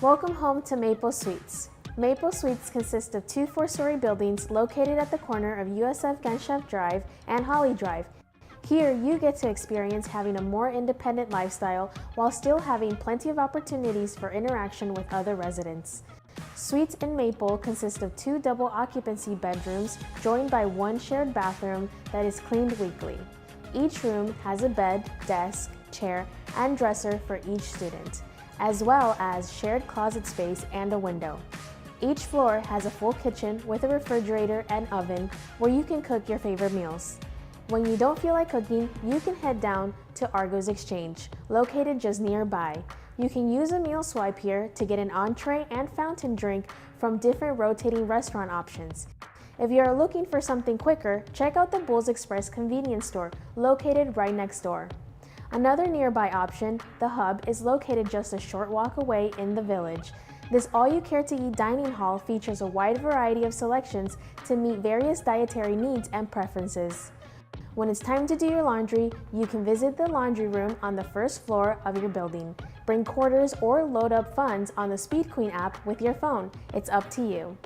Welcome home to Maple Suites. Maple Suites consists of two 4-story buildings located at the corner of USF Genschef Drive and Holly Drive. Here, you get to experience having a more independent lifestyle while still having plenty of opportunities for interaction with other residents. Suites in Maple consist of two double occupancy bedrooms joined by one shared bathroom that is cleaned weekly. Each room has a bed, desk, chair, and dresser for each student, as well as shared closet space and a window. Each floor has a full kitchen with a refrigerator and oven where you can cook your favorite meals. When you don't feel like cooking, you can head down to Argos Exchange, located just nearby. You can use a meal swipe here to get an entree and fountain drink from different rotating restaurant options. If you are looking for something quicker, check out the Bulls Express convenience store, located right next door. Another nearby option, The Hub, is located just a short walk away in the Village. This all-you-care-to-eat dining hall features a wide variety of selections to meet various dietary needs and preferences. When it's time to do your laundry, you can visit the laundry room on the first floor of your building. Bring quarters or load up funds on the Speed Queen app with your phone. It's up to you.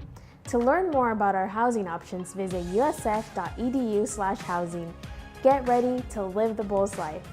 To learn more about our housing options, visit usf.edu/housing. Get ready to live the Bulls life.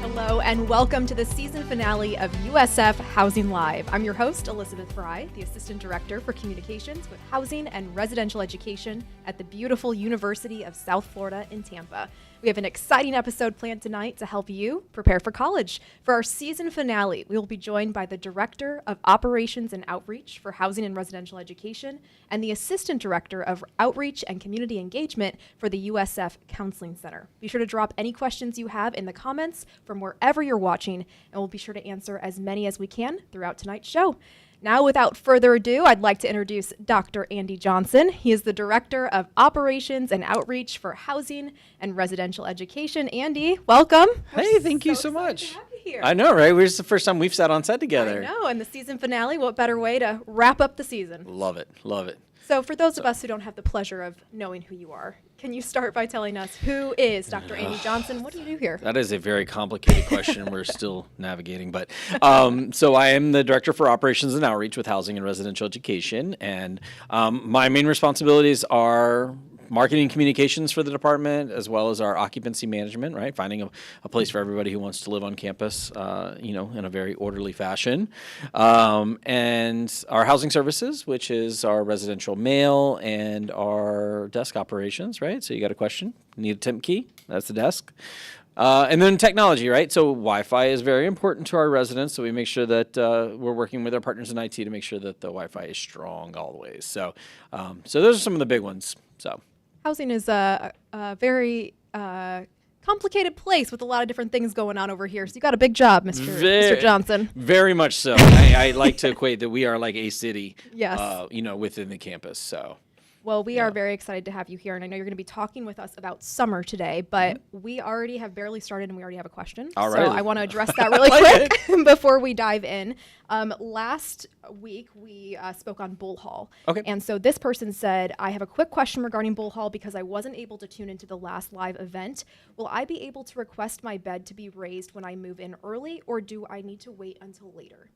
Hello and welcome to the season finale of USF Housing Live. I'm your host, Elizabeth Fry, the Assistant Director for Communications with Housing and Residential Education at the beautiful University of South Florida in Tampa. We have an exciting episode planned tonight to help you prepare for college. For our season finale, we will be joined by the Director of Operations and Outreach for Housing and Residential Education and the Assistant Director of Outreach and Community Engagement for the USF Counseling Center. Be sure to drop any questions you have in the comments from wherever you're watching, and we'll be sure to answer as many as we can throughout tonight's show. Now, without further ado, I'd like to introduce Dr. Andy Johnson. He is the Director of Operations and Outreach for Housing and Residential Education. Andy, welcome. Hey, thank you so much. To have you here. I know, right? This is the first time we've sat on set together. I know, and the season finale, what better way to wrap up the season? Love it, love it. So for those of us who don't have the pleasure of knowing who you are, can you start by telling us who is Dr. Andy Johnson? What do you do here? That is a very complicated question. We're still navigating. But so I am the Director for Operations and Outreach with Housing and Residential Education. And my main responsibilities are marketing and communications for the department, as well as our occupancy management, right? Finding a place for everybody who wants to live on campus, in a very orderly fashion. And our housing services, which is our residential mail and our desk operations, right? So you got a question, need a temp key, that's the desk. And then technology, right? So Wi-Fi is very important to our residents, so we make sure that we're working with our partners in IT to make sure that the Wi-Fi is strong always. So those are some of the big ones. So housing is a very complicated place with a lot of different things going on over here. So you got a big job, Mr. Johnson. Very much so. I like to equate that we are like a city, yes. Within the campus. So. Well, we are very excited to have you here, and I know you're going to be talking with us about summer today, but we already have barely started, and we already have a question. All so right. I want to address that really quick before we dive in. Last week, we spoke on Bull Hall. Okay. And so this person said, I have a quick question regarding Bull Hall because I wasn't able to tune into the last live event. Will I be able to request my bed to be raised when I move in early, or do I need to wait until later?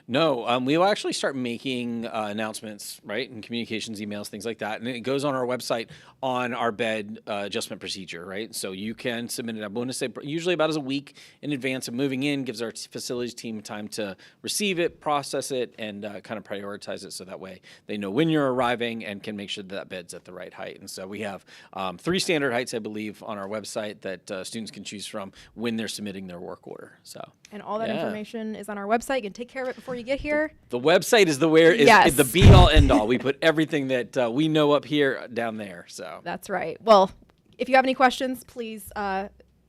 No, we will actually start making announcements, right, and communications, emails, things like that. And it goes on our website on our bed adjustment procedure, right? So you can submit it. I want to say usually about a week in advance of moving in, gives our facilities team time to receive it, process it, and kind of prioritize it so that way they know when you're arriving and can make sure that bed's at the right height. And so we have 3 standard heights, I believe, on our website that students can choose from when they're submitting their work order. So. And all that information is on our website. You can take care of it before you get here. The website is is the be all end all. We put everything that we know up here down there. So that's right. Well, if you have any questions, please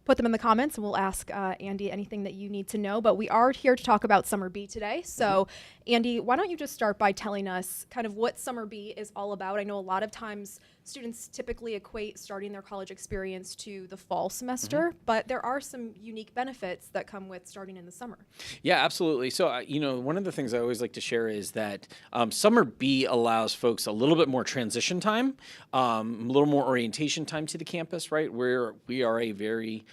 put them in the comments and we'll ask Andy anything that you need to know. But we are here to talk about Summer B today. So Andy, why don't you just start by telling us kind of what Summer B is all about? I know a lot of times students typically equate starting their college experience to the fall semester, but there are some unique benefits that come with starting in the summer. Yeah, absolutely. So, one of the things I always like to share is that Summer B allows folks a little bit more transition time, a little more orientation time to the campus, right? We are a very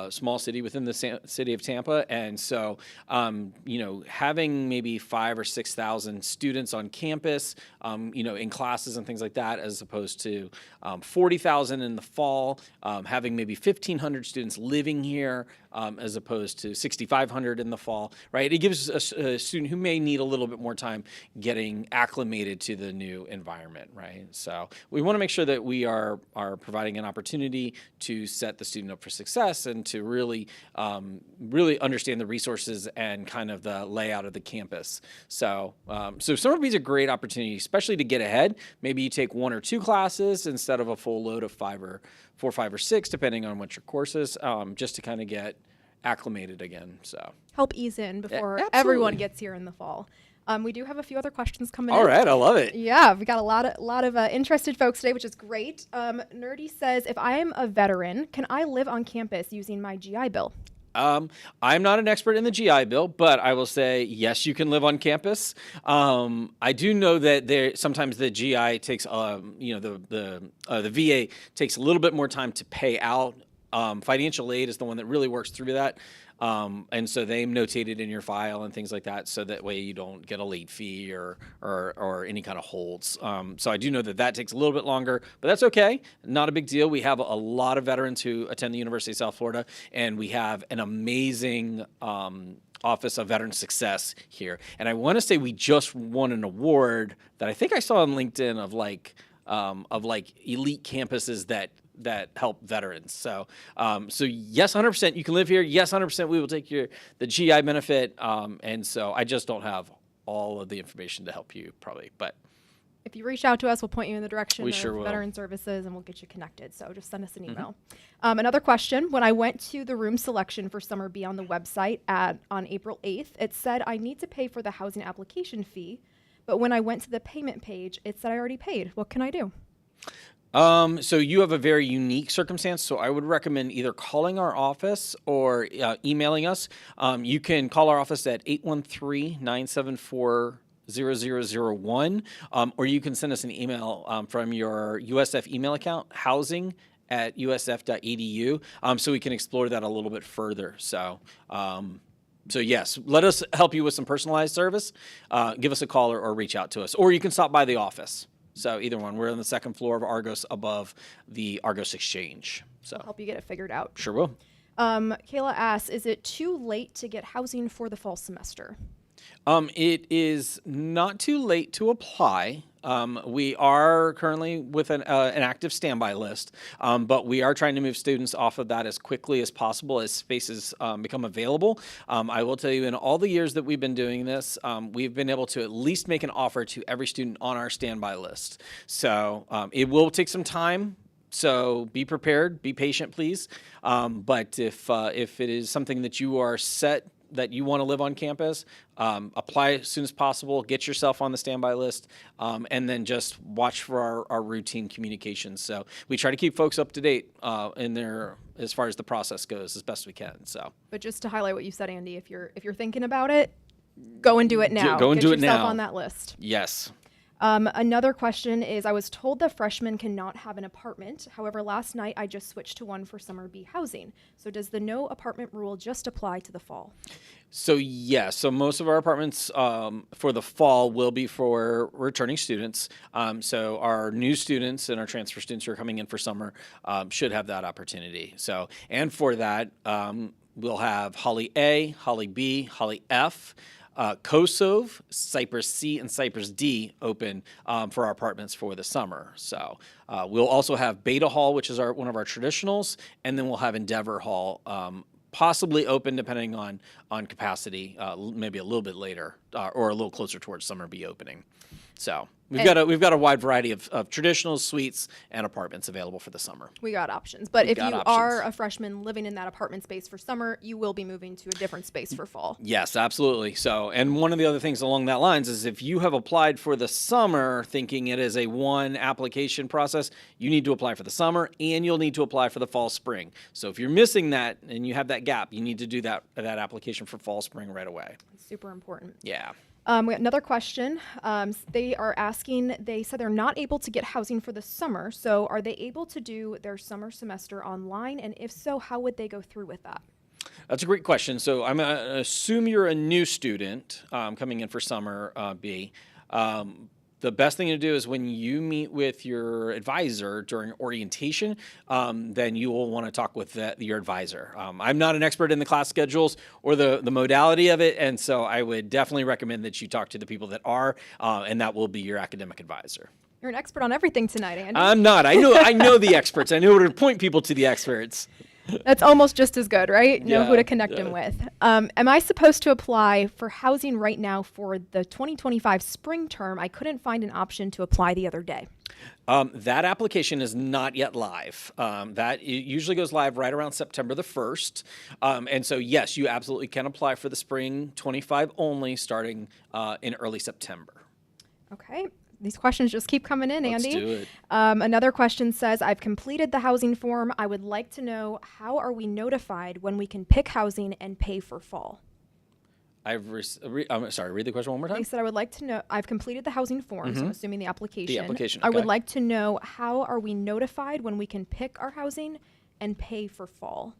small city within the city of Tampa. And so, having maybe 5,000 or 6,000 students on campus, in classes and things like that, as opposed to 40,000 in the fall, having maybe 1,500 students living here, as opposed to 6,500 in the fall, right? It gives a student who may need a little bit more time getting acclimated to the new environment, right? So we want to make sure that we are providing an opportunity to set the student up for success and to really understand the resources and kind of the layout of the campus. So Summer B is a great opportunity, especially to get ahead. Maybe you take 1 or 2 classes instead of a full load of 4, 5, or 6, depending on what your course is, just to kind of get acclimated again. So help ease in before Absolutely. everyone gets here in the fall. We do have a few other questions coming in. All right, I love it. Yeah, we got a lot of interested folks today, which is great. Nerdy says, if I am a veteran, can I live on campus using my GI Bill? I'm not an expert in the GI Bill, but I will say, yes, you can live on campus. I do know that sometimes the GI takes, the VA takes a little bit more time to pay out. Financial aid is the one that really works through that. And so they notate it in your file and things like that, so that way you don't get a late fee or any kind of holds. So I do know that takes a little bit longer, but that's okay. Not a big deal. We have a lot of veterans who attend the University of South Florida, and we have an amazing Office of Veteran Success here. And I want to say we just won an award that I think I saw on LinkedIn of elite campuses that help veterans. So yes, 100% you can live here. Yes, 100% we will take the GI benefit. And so I just don't have all of the information to help you probably, but if you reach out to us, we'll point you in the direction of sure will. Veteran Services and we'll get you connected. So just send us an email. Another question, when I went to the room selection for Summer B on the website on April 8th, it said I need to pay for the housing application fee. But when I went to the payment page, it said I already paid. What can I do? So you have a very unique circumstance. So I would recommend either calling our office or emailing us. You can call our office at 813-974-0001, or you can send us an email from your USF email account, housing@usf.edu, so we can explore that a little bit further. So yes, let us help you with some personalized service. Give us a call or reach out to us, or you can stop by the office. So either one. We're on the 2nd floor of Argos, above the Argos Exchange. So I'll help you get it figured out. Sure will. Kayla asks, is it too late to get housing for the fall semester? It is not too late to apply. We are currently with an active standby list, but we are trying to move students off of that as quickly as possible as spaces become available. I will tell you, in all the years that we've been doing this, we've been able to at least make an offer to every student on our standby list. So it will take some time. So be prepared, be patient, please. But if it is something that you are set that you want to live on campus, apply as soon as possible, get yourself on the standby list, and then just watch for our routine communications. So we try to keep folks up to date in there as far as the process goes as best we can. So, but just to highlight what you said, Andy, if you're thinking about it, go and do it now. Go and do it now. Get yourself on that list. Yes. Another question is, I was told that freshmen cannot have an apartment. However, last night I just switched to one for Summer B housing. So does the no apartment rule just apply to the fall? So yes, so most of our apartments for the fall will be for returning students. So our new students and our transfer students who are coming in for summer should have that opportunity. So, and for that, we'll have Holly A, Holly B, Holly F, COSOV, Cypress C, and Cypress D open for our apartments for the summer. So we'll also have Beta Hall, which is one of our traditionals, and then we'll have Endeavor Hall possibly open depending on capacity, maybe a little bit later or a little closer towards Summer B opening. So We've got a wide variety of traditional suites and apartments available for the summer. We got options. But if you got are options. a freshman living in that apartment space for summer, you will be moving to a different space for fall. Yes, absolutely. So, and one of the other things along that lines is if you have applied for the summer thinking it is a one application process, you need to apply for the summer and you'll need to apply for the fall spring. So if you're missing that and you have that gap, you need to do that application for fall spring right away. Super important. Yeah. We got another question. They are asking, they said they're not able to get housing for the summer. So are they able to do their summer semester online? And if so, how would they go through with that? That's a great question. So I'm going to assume you're a new student coming in for summer B. The best thing to do is when you meet with your advisor during orientation, then you will want to talk with your advisor. I'm not an expert in the class schedules or the modality of it, and so I would definitely recommend that you talk to the people that are, and that will be your academic advisor. You're an expert on everything tonight, Andy. I'm not. I know the experts. I know where to point people to the experts. That's almost just as good, right? Know Yeah, who to connect them with. Am I supposed to apply for housing right now for the 2025 spring term? I couldn't find an option to apply the other day. That application is not yet live. That usually goes live right around September the 1st. And so, yes, you absolutely can apply for the spring 25 only starting in early September. Okay. These questions just keep coming in, Let's Andy. do it. Another question says, I've completed the housing form. I would like to know, how are we notified when we can pick housing and pay for fall? I'm sorry, read the question one more time. They said, I would like to know, I've completed the housing form, so I'm assuming the application. The application, I would okay. like to know, how are we notified when we can pick our housing and pay for fall?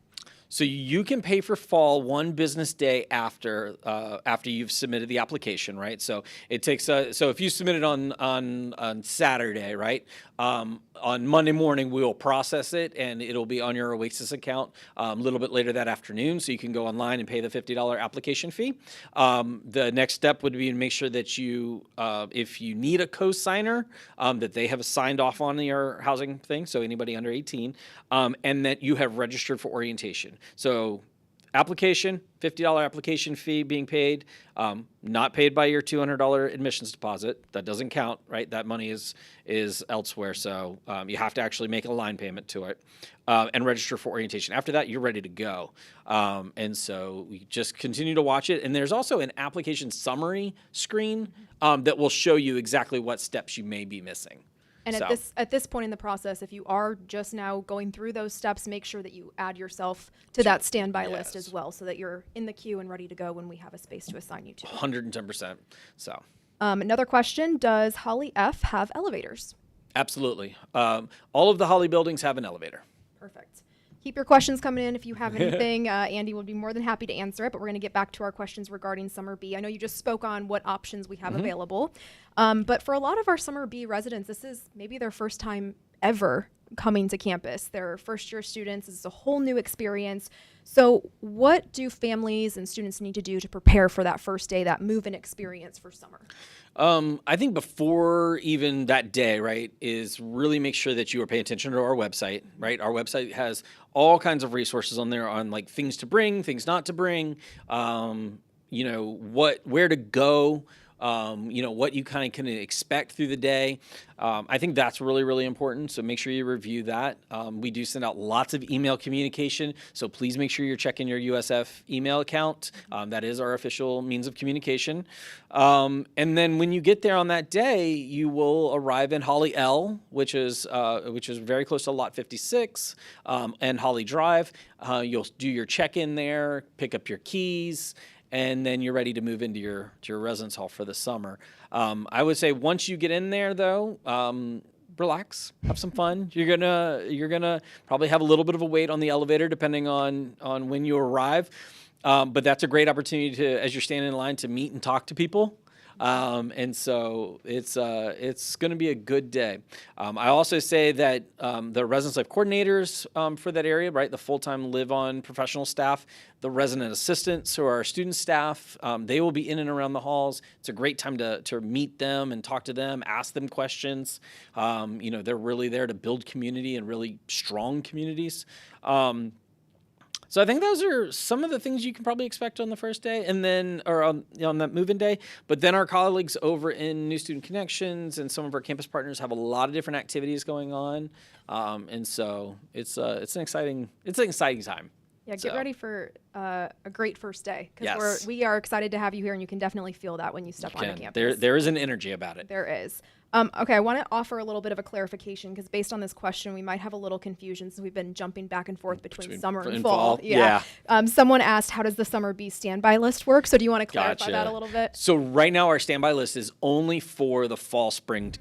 So you can pay for fall one business day after you've submitted the application, right? So it takes so if you submit it on Saturday, right? On Monday morning we will process it and it'll be on your Oasis account a little bit later that afternoon. So you can go online and pay the $50 application fee. The next step would be to make sure that you, if you need a co-signer, that they have signed off on your housing thing. So anybody under 18, and that you have registered for orientation. So application, $50 application fee being paid, not paid by your $200 admissions deposit. That doesn't count, right? That money is elsewhere. So you have to actually make a line payment to it and register for orientation. After that, you're ready to go. And so we just continue to watch it. And there's also an application summary screen that will show you exactly what steps you may be missing. And at this point in the process, if you are just now going through those steps, make sure that you add yourself to that standby list as well, so that you're in the queue and ready to go when we have a space to assign you to. 110%. So another question, does Holly F have elevators? Absolutely. All of the Holly buildings have an elevator. Perfect. Keep your questions coming in. If you have anything, Andy will be more than happy to answer it, but we're going to get back to our questions regarding Summer B. I know you just spoke on what options we have available, but for a lot of our Summer B residents, this is maybe their first time ever coming to campus. They're first-year students. It's a whole new experience. So what do families and students need to do to prepare for that first day, that move-in experience for summer? I think before even that day, right, is really make sure that you are paying attention to our website, right? Our website has all kinds of resources on there on like things to bring, things not to bring, where to go, what you kind of can expect through the day. I think that's really, really important. So make sure you review that. We do send out lots of email communication. So please make sure you're checking your USF email account. That is our official means of communication. And then when you get there on that day, you will arrive in Holly L, which is very close to Lot 56 and Holly Drive. You'll do your check-in there, pick up your keys, and then you're ready to move into your residence hall for the summer. I would say once you get in there, though, relax, have some fun. You're gonna probably have a little bit of a wait on the elevator depending on when you arrive, but that's a great opportunity to, as you're standing in line, to meet and talk to people. And so it's going to be a good day. I also say that the residence life coordinators for that area, right, the full-time live-on professional staff, the resident assistants who are our student staff, they will be in and around the halls. It's a great time to meet them and talk to them, ask them questions. They're really there to build community and really strong communities. So I think those are some of the things you can probably expect on the first day, and then or on that move-in day. But then our colleagues over in New Student Connections and some of our campus partners have a lot of different activities going on, and so it's an exciting time. Yeah, get ready for a great first day, because Yes. we are excited to have you here, and you can definitely feel that when you step onto campus. There is an energy about it. There is. Okay, I want to offer a little bit of a clarification, because based on this question, we might have a little confusion since we've been jumping back and forth between summer and fall. Yeah. Someone asked, how does the Summer B standby list work? So do you want to clarify Gotcha. that a little bit? So right now our standby list is only for the fall spring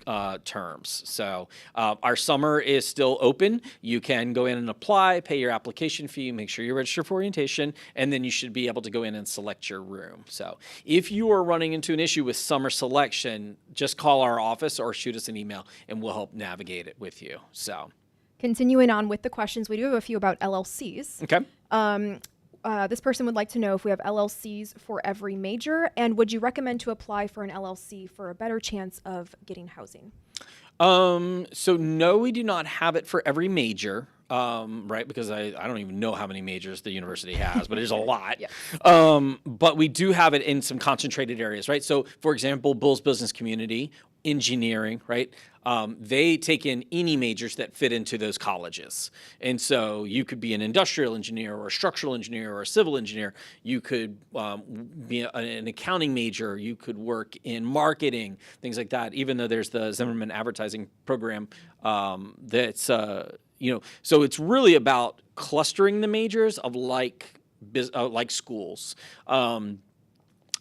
terms. So our summer is still open. You can go in and apply, pay your application fee, make sure you register for orientation, and then you should be able to go in and select your room. So if you are running into an issue with summer selection, just call our office or shoot us an email and we'll help navigate it with you. So Continuing on with the questions, we do have a few about LLCs. okay. This person would like to know if we have LLCs for every major, and would you recommend to apply for an LLC for a better chance of getting housing? So no, we do not have it for every major, right? Because I don't even know how many majors the university has, but there's a lot. Yeah. But we do have it in some concentrated areas, right? So for example, Bull's Business Community, engineering, right? They take in any majors that fit into those colleges. And so you could be an industrial engineer or a structural engineer or a civil engineer. You could be an accounting major. You could work in marketing, things like that, even though there's the Zimmerman advertising program that's, so it's really about clustering the majors of like schools.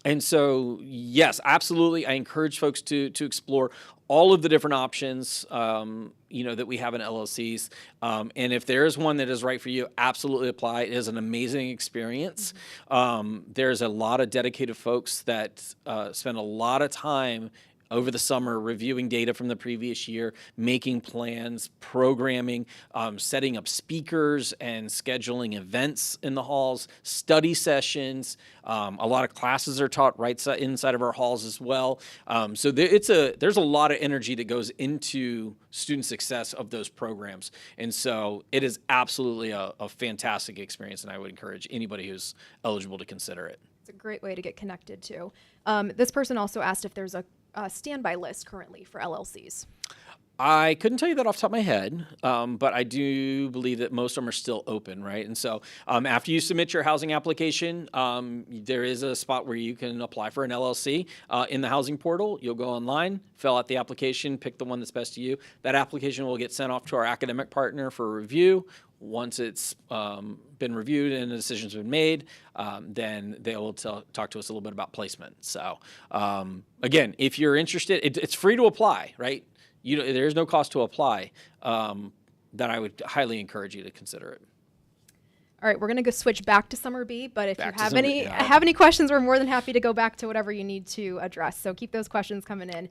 And so, yes, absolutely. I encourage folks to explore all of the different options, that we have in LLCs. And if there is one that is right for you, absolutely apply. It is an amazing experience. There's a lot of dedicated folks that spend a lot of time over the summer reviewing data from the previous year, making plans, programming, setting up speakers and scheduling events in the halls, study sessions. A lot of classes are taught right inside of our halls as well. So there's a lot of energy that goes into student success of those programs. And so it is absolutely a fantastic experience, and I would encourage anybody who's eligible to consider it. It's a great way to get connected to. This person also asked if there's a standby list currently for LLCs. I couldn't tell you that off the top of my head, but I do believe that most of them are still open, right? And so after you submit your housing application, there is a spot where you can apply for an LLC in the housing portal. You'll go online, fill out the application, pick the one that's best to you. That application will get sent off to our academic partner for review. Once it's been reviewed and a decision's been made, then they will talk to us a little bit about placement. So again, if you're interested, it's free to apply, right? There's no cost to apply. That I would highly encourage you to consider it. All right, we're going to go switch back to Summer B, but if you have any questions, we're more than happy to go back to whatever you need to address. So keep those questions coming in.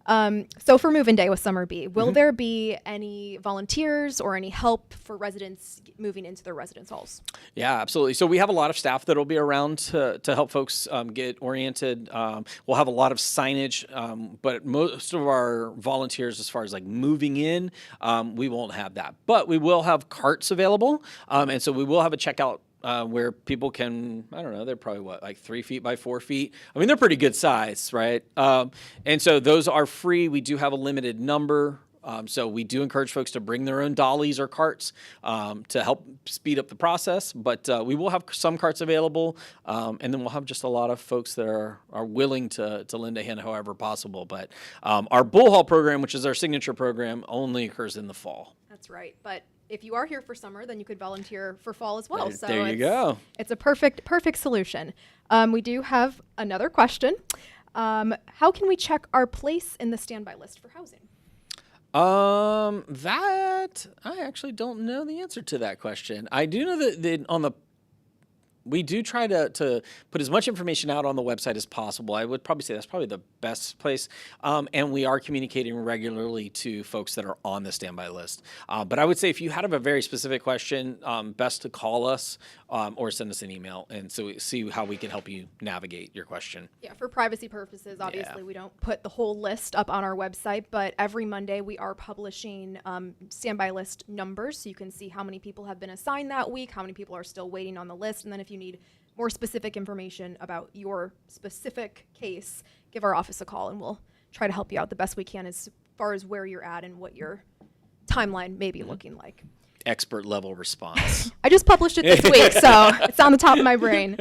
So for move-in day with Summer B, will there be any volunteers or any help for residents moving into their residence halls? Yeah, absolutely. So we have a lot of staff that will be around to help folks get oriented. We'll have a lot of signage, but most of our volunteers, as far as like moving in, we won't have that. But we will have carts available, and so we will have a checkout where people can, I don't know, they're probably like 3 feet by 4 feet. I mean, they're pretty good size, right? And so those are free. We do have a limited number. So we do encourage folks to bring their own dollies or carts to help speed up the process. But we will have some carts available, and then we'll have just a lot of folks that are willing to lend a hand however possible. But our Bull Hall program, which is our signature program, only occurs in the fall. That's right. But if you are here for summer, then you could volunteer for fall as well. There you go. It's a perfect solution. We do have another question. How can we check our place in the standby list for housing? That I actually don't know the answer to that question. I do know that on the we do try to put as much information out on the website as possible. I would probably say that's probably the best place. And we are communicating regularly to folks that are on the standby list. But I would say if you have a very specific question, best to call us or send us an email, and so we see how we can help you navigate your question. Yeah, for privacy purposes, obviously, we don't put the whole list up on our website, but every Monday we are publishing standby list numbers, so you can see how many people have been assigned that week, how many people are still waiting on the list, and then if you need more specific information about your specific case, give our office a call, and we'll try to help you out the best we can as far as where you're at and what your timeline may be looking like. Expert level response. I just published it this week, so it's on the top of my brain.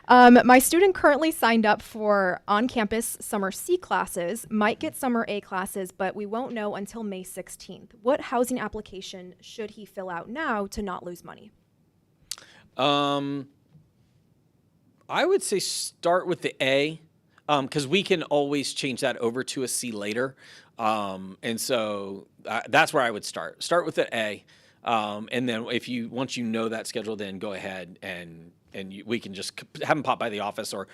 My student currently signed up for on-campus summer C classes, might get summer A classes, but we won't know until May 16th. What housing application should he fill out now to not lose money? I would say start with the A, because we can always change that over to a C later. And so that's where I would start. Start with the A. And then once you know that schedule, then go ahead and we can just have him pop by the office or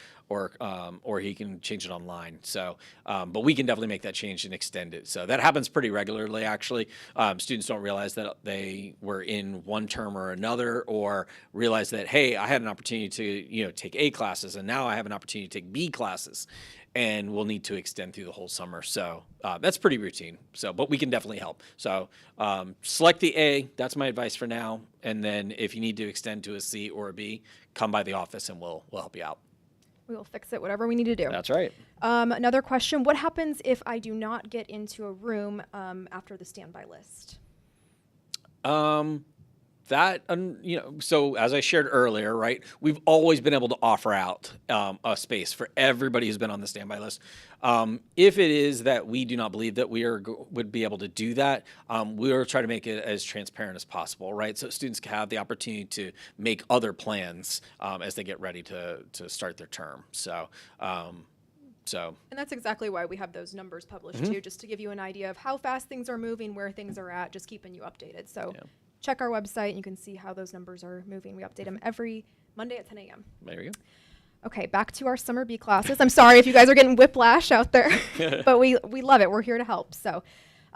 he can change it online. So, but we can definitely make that change and extend it. So that happens pretty regularly, actually. Students don't realize that they were in one term or another, or realize that, hey, I had an opportunity to, take A classes, and now I have an opportunity to take B classes, and we'll need to extend through the whole summer. So that's pretty routine. So, but we can definitely help. So select the A. That's my advice for now. And then if you need to extend to a C or a B, come by the office and we'll help you out. We will fix it, whatever we need to do. That's right. Another question, what happens if I do not get into a room after the standby list? So as I shared earlier, right, we've always been able to offer out a space for everybody who's been on the standby list. If it is that we do not believe that we would be able to do that, we'll try to make it as transparent as possible, right? So students can have the opportunity to make other plans as they get ready to start their term. And that's exactly why we have those numbers published too, just to give you an idea of how fast things are moving, where things are at, just keeping you updated. So. Yeah. Check our website and you can see how those numbers are moving. We update them every Monday at 10 a.m. There we go. Okay, back to our summer B classes. I'm sorry if you guys are getting whiplash out there, but we love it. We're here to help. So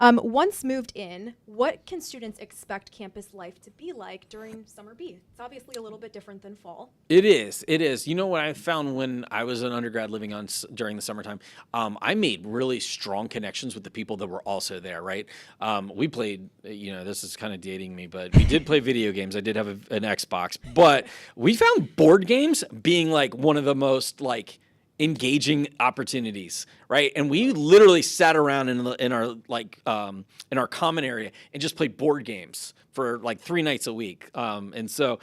once moved in, what can students expect campus life to be like during summer B? It's obviously a little bit different than fall. It is. You know what I found when I was an undergrad living during the summertime? I made really strong connections with the people that were also there, right? We played, this is kind of dating me, but we did play video games. I did have an Xbox, but we found board games being like one of the most engaging opportunities, right? And we literally sat around in our common area and just played board games for 3 nights a week. And so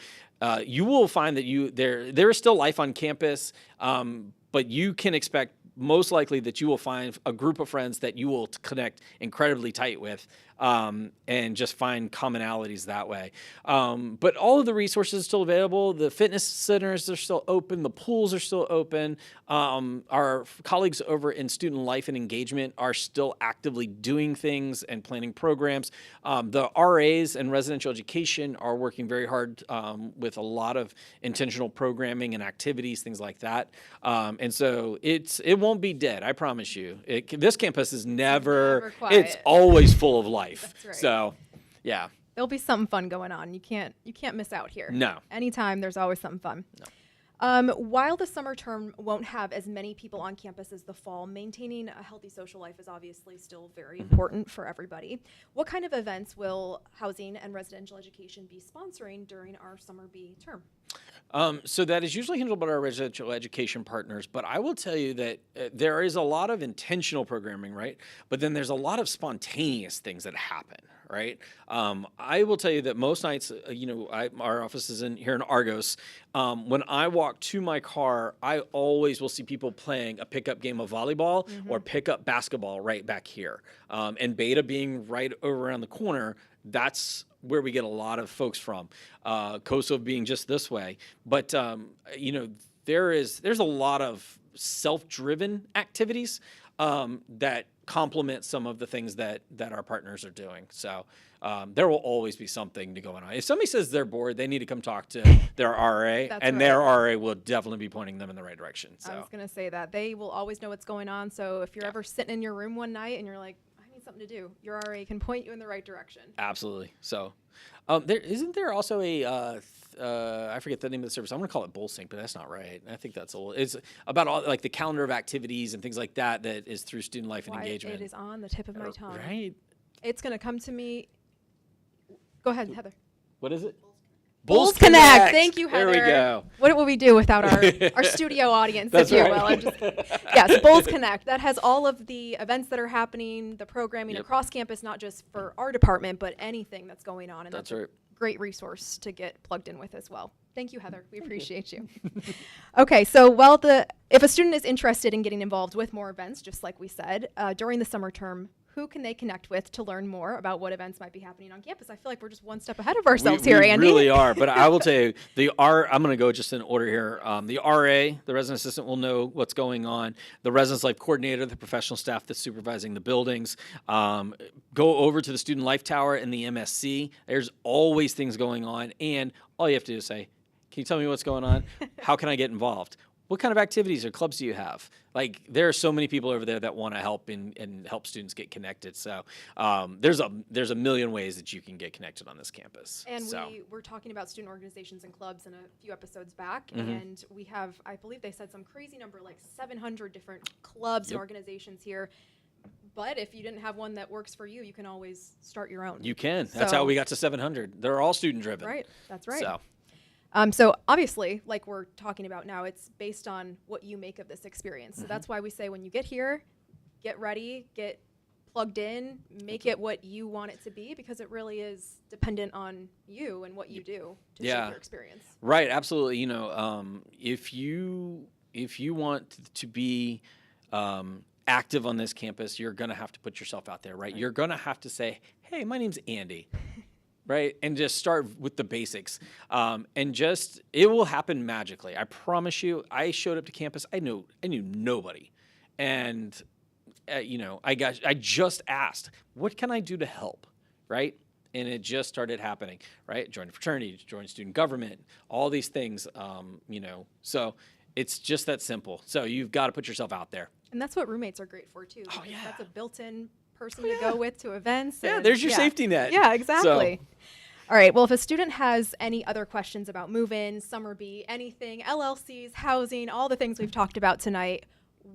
you will find that there is still life on campus, but you can expect most likely that you will find a group of friends that you will connect incredibly tight with, and just find commonalities that way. But all of the resources are still available. The fitness centers are still open. The pools are still open. Our colleagues over in student life and engagement are still actively doing things and planning programs. The RAs and residential education are working very hard with a lot of intentional programming and activities, things like that. And so it won't be dead, I promise you. This campus is never quiet. It's always full of life. That's right. So, yeah. There'll be something fun going on. You can't miss out here. No. Anytime, there's always something fun. No. While the summer term won't have as many people on campus as the fall, maintaining a healthy social life is obviously still very important for everybody. What kind of events will housing and residential education be sponsoring during our summer B term? So that is usually handled by our residential education partners, but I will tell you that there is a lot of intentional programming, right? But then there's a lot of spontaneous things that happen, right? I will tell you that most nights, our office is here in Argos. When I walk to my car, I always will see people playing a pickup game of volleyball or pickup basketball right back here. And Beta being right over around the corner, that's where we get a lot of folks from. COSO being just this way. But, there's a lot of self-driven activities. that complement some of the things that our partners are doing. So there will always be something to go on. If somebody says they're bored, they need to come talk to their RA, and their RA will definitely be pointing them in the right direction. So I was going to say that. They will always know what's going on. So if you're ever sitting in your room one night and you're like, I need something to do, your RA can point you in the right direction. Absolutely. So isn't there also a I forget the name of the service. I'm going to call it Bull Sync, but that's not right. I think that's old. It's about all like the calendar of activities and things like that is through student life and engagement. It is on the tip of my tongue. Right. It's going to come to me. Go ahead, Heather. What is it? Bulls Connect. Thank you, Heather. There we go. What would we do without our studio audience, That's if you right. will? Yes, Bulls Connect. That has all of the events that are happening, the programming across campus, not just for our department, but anything that's going on. And that's right. A great resource to get plugged in with as well. Thank you, Heather. We appreciate you. Okay, so if a student is interested in getting involved with more events, just like we said, during the summer term, who can they connect with to learn more about what events might be happening on campus? I feel like we're just one step ahead of ourselves here, Andy. We really are, but I will tell you, I'm going to go just in order here. The RA, the resident assistant, will know what's going on. The residence life coordinator, the professional staff that's supervising the buildings. Go over to the student life tower and the MSC. There's always things going on, and all you have to do is say, can you tell me what's going on? How can I get involved? What kind of activities or clubs do you have? Like, there are so many people over there that want to help and help students get connected. So there's a million ways that you can get connected on this campus. And we were talking about student organizations and clubs in a few episodes back, and we have, I believe they said some crazy number, like 700 different clubs and organizations here. But if you didn't have one that works for you, you can always start your own. You can. That's how we got to 700. They're all student driven. Right. That's right. So. So obviously, like we're talking about now, it's based on what you make of this experience. So that's why we say when you get here, get ready, get plugged in, make it what you want it to be, because it really is dependent on you and what you do to shape your experience. Right, absolutely. You know, if you want to be active on this campus, you're going to have to put yourself out there, right? You're going to have to say, hey, my name's Andy. Right, and just start with the basics, and it will happen magically. I promise you. I showed up to campus. I knew nobody, and I just asked, what can I do to help, right? And it just started happening, right? Join a fraternity, join student government, all these things, So it's just that simple. So you've got to put yourself out there. And that's what roommates are great for too. Oh, yeah. That's a built-in person to go with to events. Yeah, there's your safety net. Yeah, exactly. So. All right, well, if a student has any other questions about move-in, summer B, anything, LLCs, housing, all the things we've talked about tonight,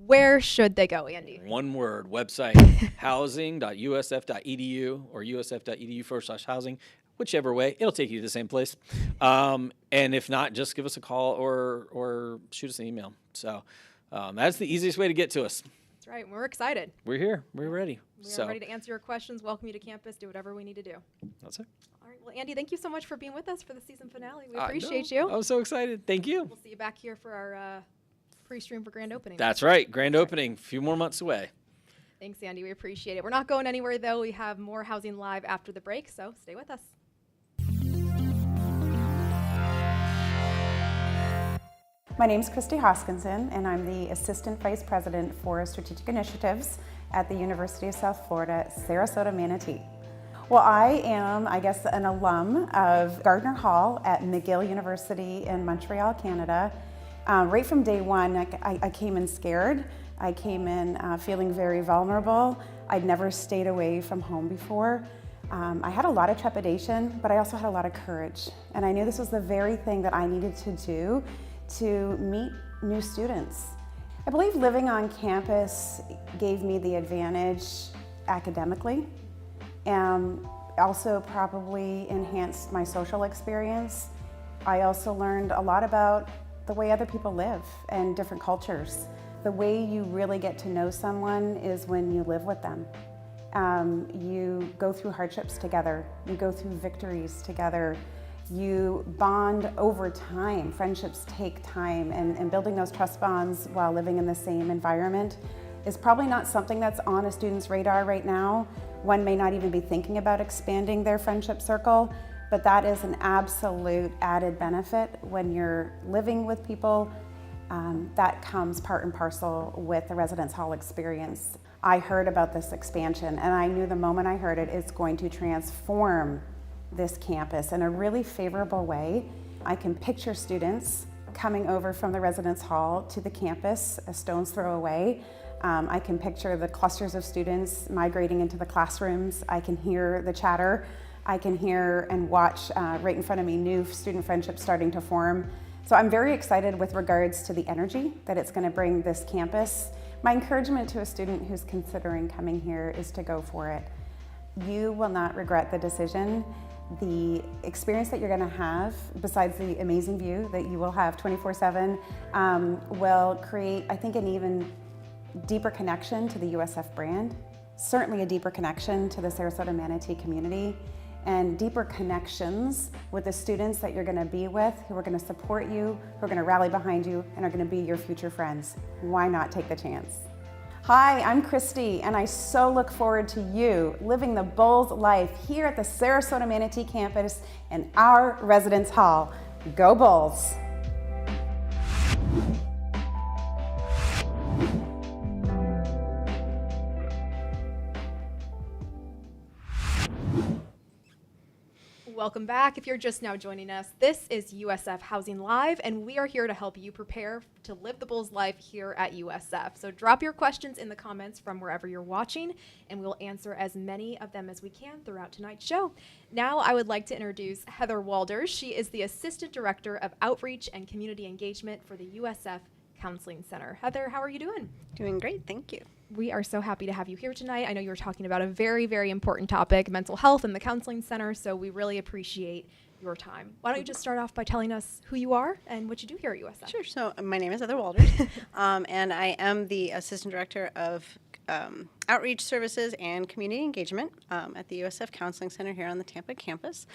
where should they go, Andy? One word, website, housing.usf.edu or usf.edu/housing, whichever way, it'll take you to the same place. And if not, just give us a call or shoot us an email. So that's the easiest way to get to us. That's right. We're excited. We're here. We're ready. We are ready to answer your questions, welcome you to campus, do whatever we need to do. That's it. All right. Well, Andy, thank you so much for being with us for the season finale. We appreciate you. I'm so excited. Thank you. We'll see you back here for our pre-stream for grand opening. That's right. Grand opening. A few more months away. Thanks, Andy. We appreciate it. We're not going anywhere, though. We have more Housing Live after the break, so stay with us. My name is Christy Hoskinson, and I'm the Assistant Vice President for Strategic Initiatives at the University of South Florida, Sarasota, Manatee. Well, I am, an alum of Gardner Hall at McGill University in Montreal, Canada. Right from day one, I came in scared. I came in feeling very vulnerable. I'd never stayed away from home before. I had a lot of trepidation, but I also had a lot of courage. And I knew this was the very thing that I needed to do to meet new students. I believe living on campus gave me the advantage academically, and also probably enhanced my social experience. I also learned a lot about the way other people live and different cultures. The way you really get to know someone is when you live with them. You go through hardships together, you go through victories together, you bond over time. Friendships take time, and building those trust bonds while living in the same environment is probably not something that's on a student's radar right now. One may not even be thinking about expanding their friendship circle, but that is an absolute added benefit when you're living with people that comes part and parcel with the residence hall experience. I heard about this expansion, and I knew the moment I heard it, it's going to transform this campus in a really favorable way. I can picture students coming over from the residence hall to the campus a stone's throw away. I can picture the clusters of students migrating into the classrooms. I can hear the chatter. I can hear and watch right in front of me new student friendships starting to form. So I'm very excited with regards to the energy that it's going to bring this campus. My encouragement to a student who's considering coming here is to go for it. You will not regret the decision. The experience that you're going to have, besides the amazing view that you will have 24/7, will create, I think, an even deeper connection to the USF brand, certainly a deeper connection to the Sarasota Manatee community, and deeper connections with the students that you're going to be with, who are going to support you, who are going to rally behind you, and are going to be your future friends. Why not take the chance? Hi, I'm Christy, and I so look forward to you living the Bulls life here at the Sarasota Manatee campus in our residence hall. Go Bulls! Welcome back. If you're just now joining us, this is USF Housing Live, and we are here to help you prepare to live the Bulls life here at USF. So drop your questions in the comments from wherever you're watching, and we'll answer as many of them as we can throughout tonight's show. Now I would like to introduce Heather Walders. She is the Assistant Director of Outreach and Community Engagement for the USF Counseling Center. Heather, how are you doing? Doing great, thank you. We are so happy to have you here tonight. I know you were talking about a very, very important topic, mental health and the Counseling Center, so we really appreciate your time. Why don't you just start off by telling us who you are and what you do here at USF? Sure, so my name is Heather Walders, and I am the Assistant Director of Outreach Services and Community Engagement at the USF Counseling Center here on the Tampa campus.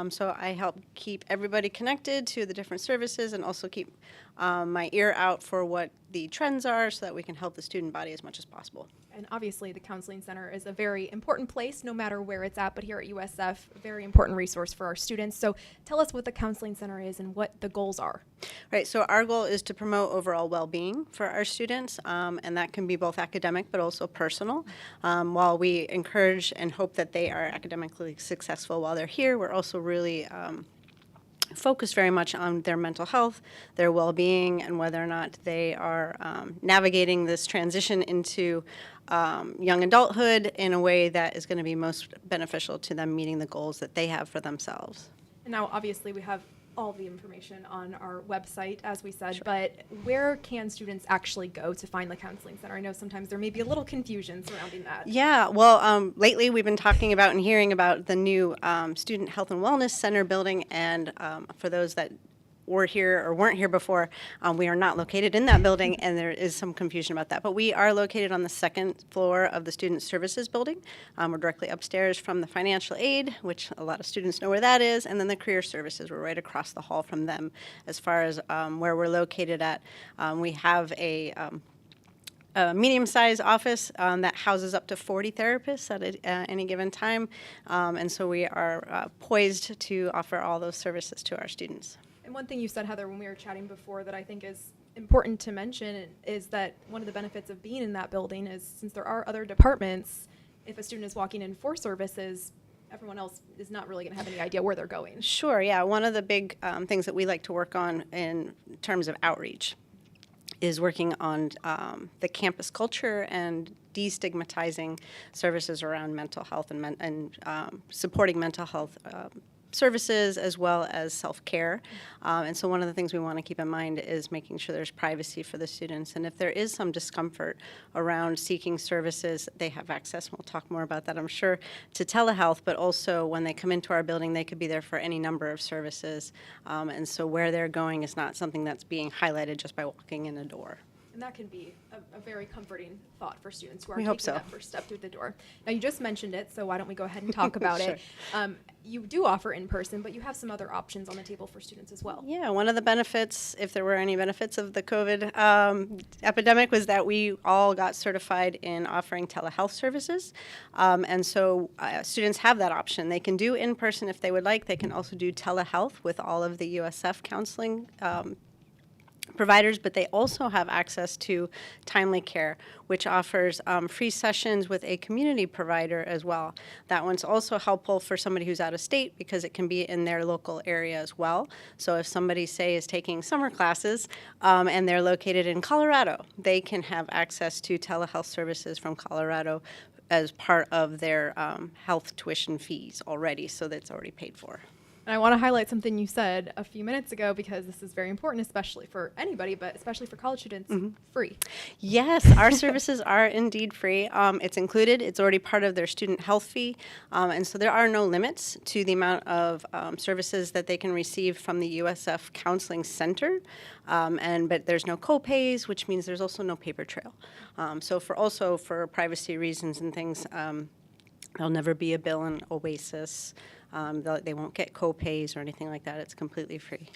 So I help keep everybody connected to the different services and also keep my ear out for what the trends are so that we can help the student body as much as possible. And obviously the Counseling Center is a very important place no matter where it's at, but here at USF, a very important resource for our students. So tell us what the Counseling Center is and what the goals are. Right, so our goal is to promote overall well-being for our students, and that can be both academic but also personal. While we encourage and hope that they are academically successful while they're here, we're also really focused very much on their mental health, their well-being, and whether or not they are navigating this transition into young adulthood in a way that is going to be most beneficial to them meeting the goals that they have for themselves. And now obviously we have all the information on our website, as we said, Sure. but where can students actually go to find the Counseling Center? I know sometimes there may be a little confusion surrounding that. Yeah, well, lately we've been talking about and hearing about the new Student Health and Wellness Center building, and for those that were here or weren't here before, we are not located in that building, and there is some confusion about that. But we are located on the second floor of the Student Services building. We're directly upstairs from the Financial Aid, which a lot of students know where that is, and then the Career Services. We're right across the hall from them. As far as where we're located at, we have a medium-sized office that houses up to 40 therapists at any given time, and so we are poised to offer all those services to our students. And one thing you said, Heather, when we were chatting before that I think is important to mention is that one of the benefits of being in that building is since there are other departments, if a student is walking in for services, everyone else is not really going to have any idea where they're going. Sure, yeah. One of the big things that we like to work on in terms of outreach is working on the campus culture and destigmatizing services around mental health and supporting mental health services as well as self-care. And so one of the things we want to keep in mind is making sure there's privacy for the students. And if there is some discomfort around seeking services, they have access, we'll talk more about that, I'm sure, to telehealth, but also when they come into our building, they could be there for any number of services. And so where they're going is not something that's being highlighted just by walking in a door. And that can be a very comforting thought for students who are We taking hope so. that first step through the door. Now, you just mentioned it, so why don't we go ahead and talk about Sure. it. You do offer in-person, but you have some other options on the table for students as well. Yeah, one of the benefits, if there were any benefits of the COVID epidemic, was that we all got certified in offering telehealth services. And so students have that option. They can do in-person if they would like. They can also do telehealth with all of the USF counseling providers, but they also have access to Timely Care, which offers free sessions with a community provider as well. That one's also helpful for somebody who's out of state because it can be in their local area as well. So if somebody, say, is taking summer classes and they're located in Colorado, they can have access to telehealth services from Colorado as part of their health tuition fees already, so that's already paid for. And I want to highlight something you said a few minutes ago, because this is very important, especially for anybody, but especially for college students, free. Yes, our services are indeed free. It's included. It's already part of their student health fee. And so there are no limits to the amount of services that they can receive from the USF Counseling Center. But there's no co-pays, which means there's also no paper trail. So for privacy reasons and things, there'll never be a bill in Oasis. They won't get co-pays or anything like that. It's completely free.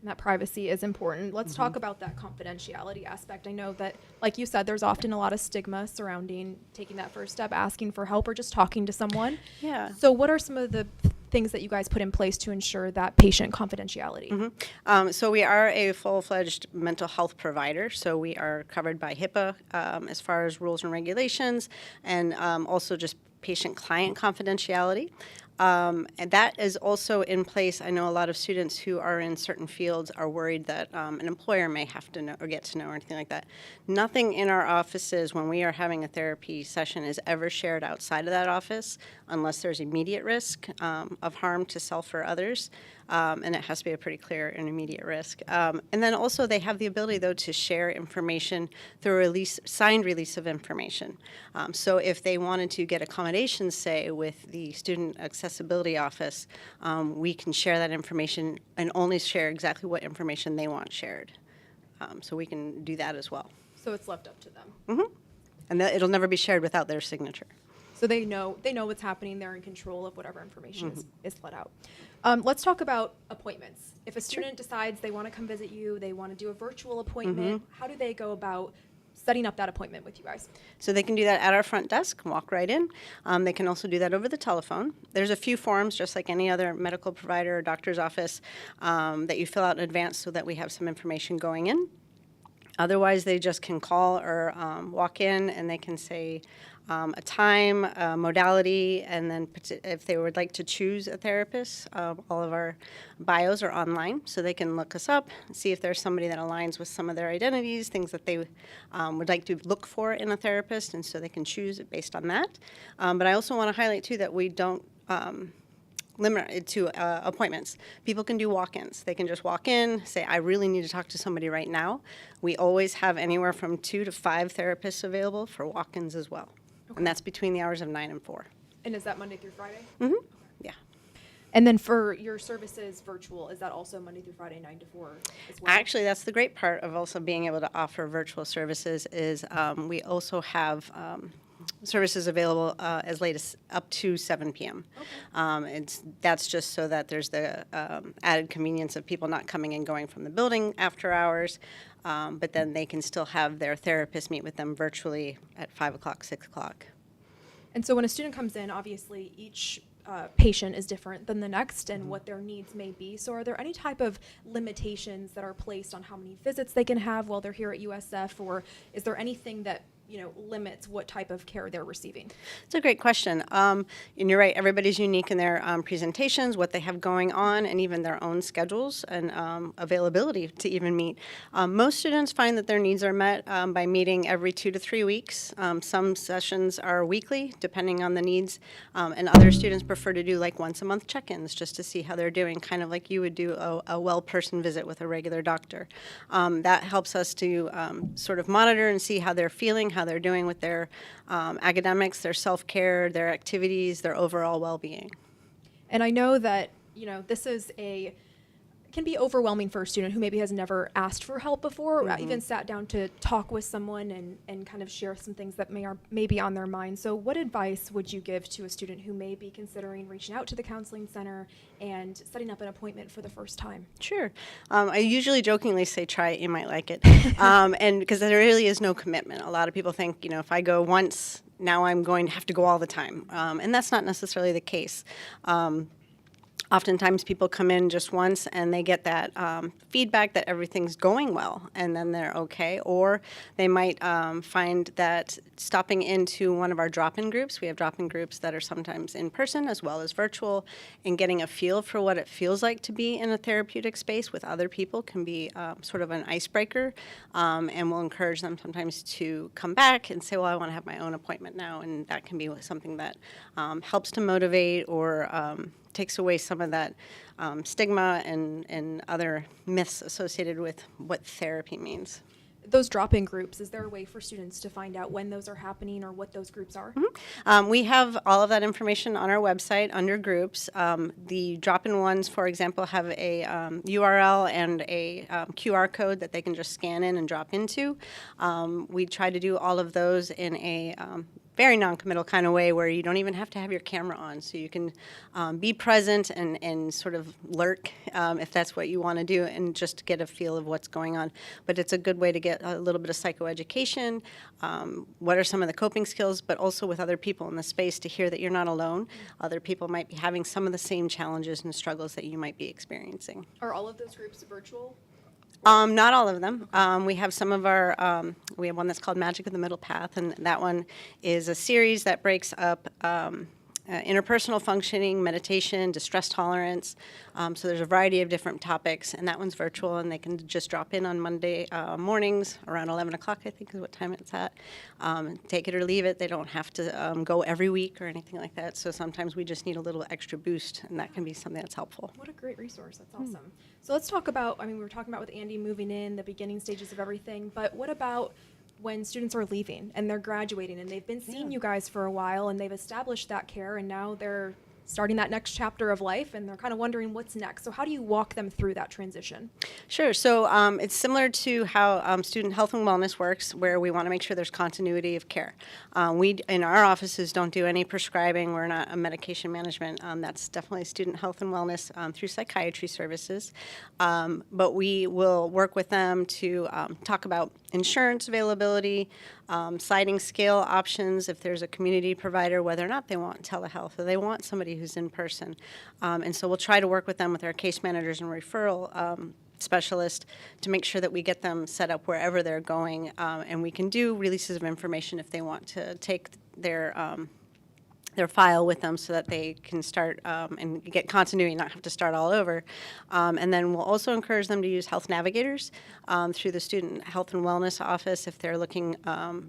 And that privacy is important. Let's talk about that confidentiality aspect. I know that, like you said, there's often a lot of stigma surrounding taking that first step, asking for help, or just talking to someone. Yeah. So what are some of the things that you guys put in place to ensure that patient confidentiality? So we are a full-fledged mental health provider, so we are covered by HIPAA as far as rules and regulations, and also just patient-client confidentiality. And that is also in place. I know a lot of students who are in certain fields are worried that an employer may have to know or get to know or anything like that. Nothing in our offices when we are having a therapy session is ever shared outside of that office unless there's immediate risk of harm to self or others. And it has to be a pretty clear and immediate risk. And then also they have the ability, though, to share information through a signed release of information. So if they wanted to get accommodations, say, with the Student Accessibility Office, we can share that information and only share exactly what information they want shared. So we can do that as well. So it's left up to them. And it'll never be shared without their signature. So they know what's happening. They're in control of whatever information is let out. Let's talk about appointments. If a student decides they want to come visit you, they want to do a virtual appointment, how do they go about setting up that appointment with you guys? So they can do that at our front desk, walk right in. They can also do that over the telephone. There's a few forms, just like any other medical provider or doctor's office, that you fill out in advance so that we have some information going in. Otherwise, they just can call or walk in, and they can say a time, a modality, and then if they would like to choose a therapist, all of our bios are online, so they can look us up, see if there's somebody that aligns with some of their identities, things that they would like to look for in a therapist, and so they can choose it based on that. But I also want to highlight, too, that we don't limit it to appointments. People can do walk-ins. They can just walk in, say, I really need to talk to somebody right now. We always have anywhere from 2 to 5 therapists available for walk-ins as well. Okay. And that's between the hours of 9 and 4. And is that Monday through Friday? Yeah. And then for your services virtual, is that also Monday through Friday, 9 to 4 as well? Actually, that's the great part of also being able to offer virtual services is we also have services available as late as up to 7 p.m. Okay. That's just so that there's the added convenience of people not coming and going from the building after hours, but then they can still have their therapist meet with them virtually at 5 o'clock, 6 o'clock. And so when a student comes in, obviously each patient is different than the next and what their needs may be. So are there any type of limitations that are placed on how many visits they can have while they're here at USF, or is there anything that limits what type of care they're receiving? It's a great question. And you're right, everybody's unique in their presentations, what they have going on, and even their own schedules and availability to even meet. Most students find that their needs are met by meeting every 2 to 3 weeks. Some sessions are weekly, depending on the needs, and other students prefer to do like once a month check-ins just to see how they're doing, kind of like you would do a well-person visit with a regular doctor. That helps us to sort of monitor and see how they're feeling, how they're doing with their academics, their self-care, their activities, their overall well-being. And I know that, this can be overwhelming for a student who maybe has never asked for help before, or even sat down to talk with someone and kind of share some things that may be on their mind. So what advice would you give to a student who may be considering reaching out to the counseling center and setting up an appointment for the first time? Sure. I usually jokingly say, try it, you might like it. And because there really is no commitment. A lot of people think, if I go once, now I'm going to have to go all the time. And that's not necessarily the case. Oftentimes people come in just once and they get that feedback that everything's going well, and then they're okay. Or they might find that stopping into one of our drop-in groups, we have drop-in groups that are sometimes in person as well as virtual, and getting a feel for what it feels like to be in a therapeutic space with other people can be sort of an icebreaker, and we'll encourage them sometimes to come back and say, well, I want to have my own appointment now, and that can be something that helps to motivate or takes away some of that stigma and other myths associated with what therapy means. Those drop-in groups, is there a way for students to find out when those are happening or what those groups are? We have all of that information on our website under groups. The drop-in ones, for example, have a URL and a QR code that they can just scan in and drop into. We try to do all of those in a very non-committal kind of way where you don't even have to have your camera on, so you can be present and sort of lurk if that's what you want to do, and just get a feel of what's going on. But it's a good way to get a little bit of psychoeducation, what are some of the coping skills, but also with other people in the space to hear that you're not alone. Other people might be having some of the same challenges and struggles that you might be experiencing. Are all of those groups virtual? Not all of them. We have some of our, we have one that's called Magic of the Middle Path, and that one is a series that breaks up interpersonal functioning, meditation, distress tolerance. So there's a variety of different topics, and that one's virtual, and they can just drop in on Monday mornings around 11 o'clock, I think is what time it's at. Take it or leave it. They don't have to go every week or anything like that. So sometimes we just need a little extra boost, and that can be something that's helpful. What a great resource. That's awesome. So let's talk about, I mean, we were talking about with Andy moving in, the beginning stages of everything, but what about when students are leaving and they're graduating and they've been seeing you guys for a while and they've established that care and now they're starting that next chapter of life and they're kind of wondering what's next. So how do you walk them through that transition? Sure. So it's similar to how student health and wellness works, where we want to make sure there's continuity of care. We, in our offices, don't do any prescribing. We're not a medication management. That's definitely student health and wellness through psychiatry services. But we will work with them to talk about insurance availability, sliding scale options if there's a community provider, whether or not they want telehealth or they want somebody who's in person. And so we'll try to work with them with our case managers and referral specialist to make sure that we get them set up wherever they're going. And we can do releases of information if they want to take their file with them so that they can start and get continuity, not have to start all over. And then we'll also encourage them to use health navigators through the Student Health and Wellness Office if they're looking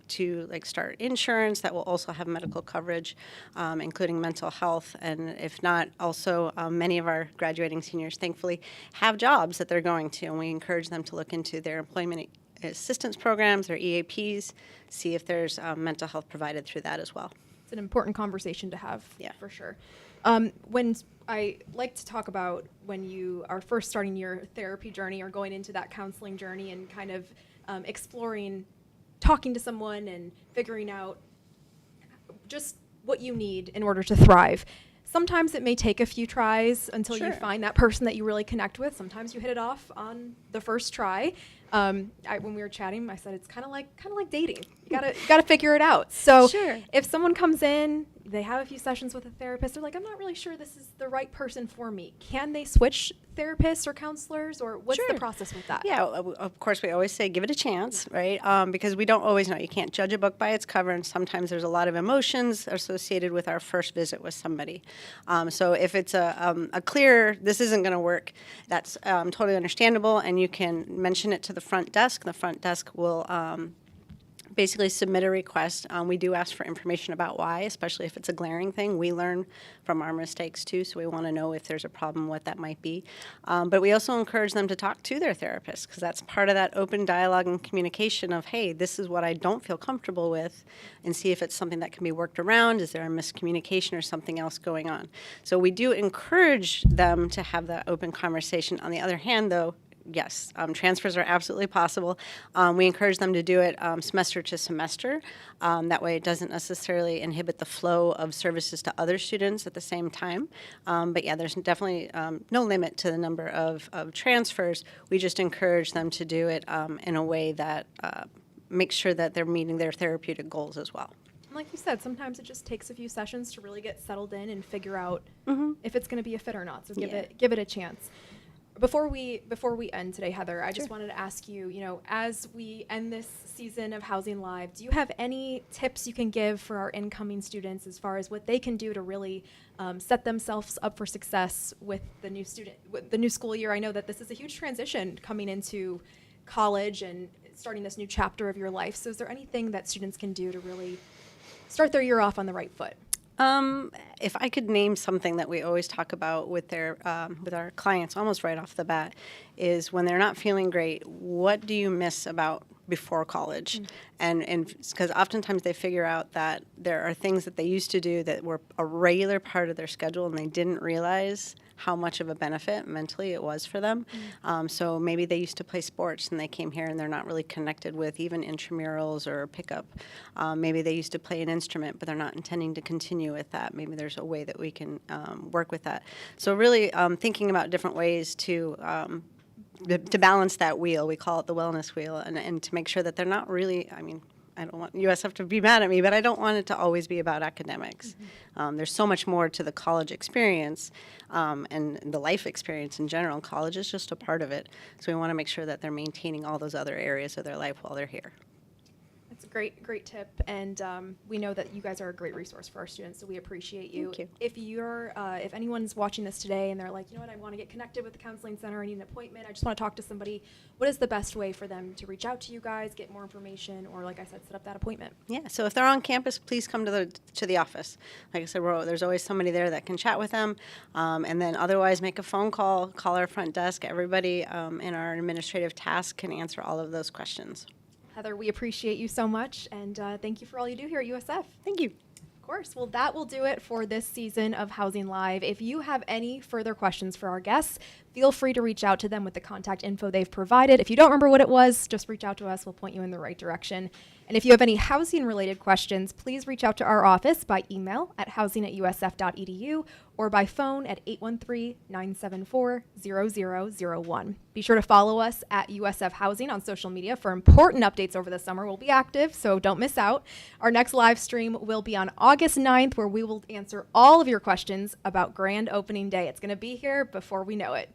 to start insurance that will also have medical coverage, including mental health. And if not, also many of our graduating seniors, thankfully, have jobs that they're going to, and we encourage them to look into their employment assistance programs, their EAPs, see if there's mental health provided through that as well. An important conversation to have, for sure. When I like to talk about when you are first starting your therapy journey or going into that counseling journey and kind of exploring, talking to someone and figuring out just what you need in order to thrive. Sometimes it may take a few tries until you find that person that you really connect with. Sometimes you hit it off on the first try. When we were chatting, I said it's kind of like dating. You gotta figure it out. So if someone comes in, they have a few sessions with a therapist, they're like, I'm not really sure this is the right person for me. Can they switch therapists or counselors, or what's the process with that? Yeah, of course, we always say give it a chance, right? Because we don't always know. You can't judge a book by its cover, and sometimes there's a lot of emotions associated with our first visit with somebody. So if it's a clear, this isn't going to work, that's totally understandable, and you can mention it to the front desk. The front desk will basically submit a request. We do ask for information about why, especially if it's a glaring thing. We learn from our mistakes too, so we want to know if there's a problem, what that might be. But we also encourage them to talk to their therapist, because that's part of that open dialogue and communication of, hey, this is what I don't feel comfortable with, and see if it's something that can be worked around. Is there a miscommunication or something else going on? So we do encourage them to have that open conversation. On the other hand, though, yes, transfers are absolutely possible. We encourage them to do it semester to semester. That way it doesn't necessarily inhibit the flow of services to other students at the same time. But yeah, there's definitely no limit to the number of transfers. We just encourage them to do it in a way that makes sure that they're meeting their therapeutic goals as well. Like you said, sometimes it just takes a few sessions to really get settled in and figure out if it's going to be a fit or not. So give it a chance. Before we end today, Heather, I just wanted to ask you, as we end this season of Housing Live, do you have any tips you can give for our incoming students as far as what they can do to really set themselves up for success with the new school year? I know that this is a huge transition coming into college and starting this new chapter of your life. So is there anything that students can do to really start their year off on the right foot? If I could name something that we always talk about with our clients almost right off the bat, is when they're not feeling great, what do you miss about before college? And because oftentimes they figure out that there are things that they used to do that were a regular part of their schedule and they didn't realize how much of a benefit mentally it was for them. So maybe they used to play sports and they came here and they're not really connected with even intramurals or pickup. Maybe they used to play an instrument, but they're not intending to continue with that. Maybe there's a way that we can work with that. So really thinking about different ways to balance that wheel. We call it the wellness wheel, and to make sure that they're not really, I don't want USF to be mad at me, but I don't want it to always be about academics. There's so much more to the college experience and the life experience in general. College is just a part of it. So we want to make sure that they're maintaining all those other areas of their life while they're here. That's a great tip, and we know that you guys are a great resource for our students, so we appreciate you. Thank you. If anyone's watching this today and they're like, you know what, I want to get connected with the counseling center, I need an appointment, I just want to talk to somebody, what is the best way for them to reach out to you guys, get more information, or like I said, set up that appointment? Yeah, so if they're on campus, please come to the office. Like I said, there's always somebody there that can chat with them, and then otherwise make a phone call our front desk. Everybody in our administrative task can answer all of those questions. Heather, we appreciate you so much, and thank you for all you do here at USF. Thank you. Of course. Well, that will do it for this season of Housing Live. If you have any further questions for our guests, feel free to reach out to them with the contact info they've provided. If you don't remember what it was, just reach out to us. We'll point you in the right direction. And if you have any housing-related questions, please reach out to our office by email at housing@usf.edu or by phone at 813-974-0001. Be sure to follow us at USF Housing on social media for important updates over the summer. We'll be active, so don't miss out. Our next live stream will be on August 9th, where we will answer all of your questions about grand opening day. It's going to be here before we know it.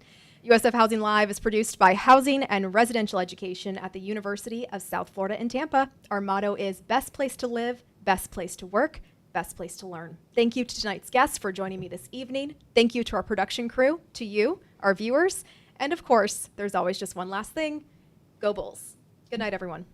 USF Housing Live is produced by Housing and Residential Education at the University of South Florida in Tampa. Our motto is best place to live, best place to work, best place to learn. Thank you to tonight's guests for joining me this evening. Thank you to our production crew, to you, our viewers, and of course, there's always just one last thing. Go Bulls. Good night, everyone.